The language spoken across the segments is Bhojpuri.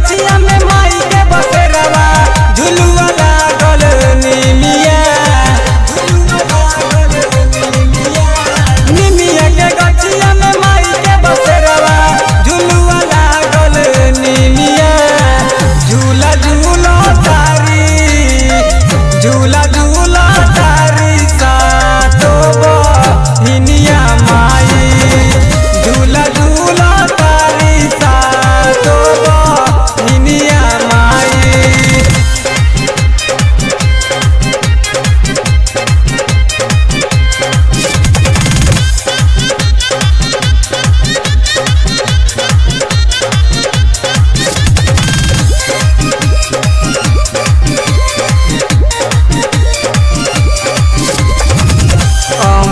गछिया में माई के बसेरवा झुलुआ लागल निमिया निमिया के गछिया में माई के बसेरवा झुलुआ लागल निमिया झूला झूला तारी झूला झूला तारी सातो बहिनिया माई झूला झूला तारी सातो बहिनिया माई।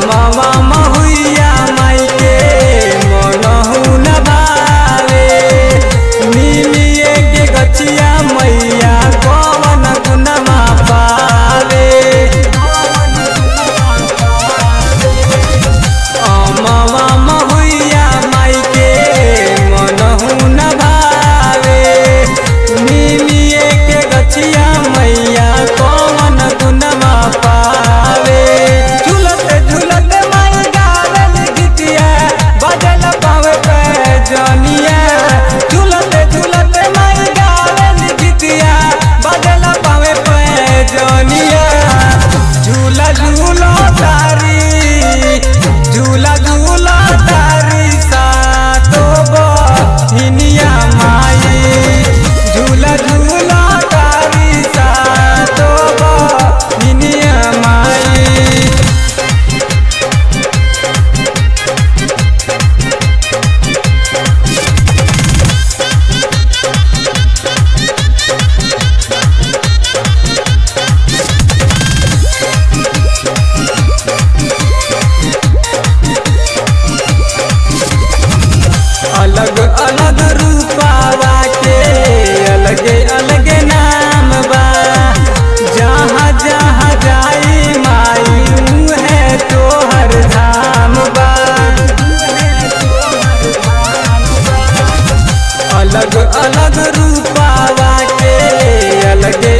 मामा महुइया माई के मनहु न भावे निमिये के गछिया मैया कवन गुनमा पावे मामा महुइया माई के मनहु न भावे निमिये के गछिया मैया कवन गुनमा पावे झूलते झूलते माई गावल गीतिया बजल पावे पे जनिया झूलते झूलते माई गावल गीतिया बजल पावे पे जनिया झूला झूला तारी झूला झूला तारी सातो बहिनिया माई झूला झूला तारी सातो बहिनिया माई। अलग अलग रूपावा के अलगे अलगे नाम बा जहाँ जहाँ जाई माई है तोहर धाम बा अलग अलग रूपावा के अलगे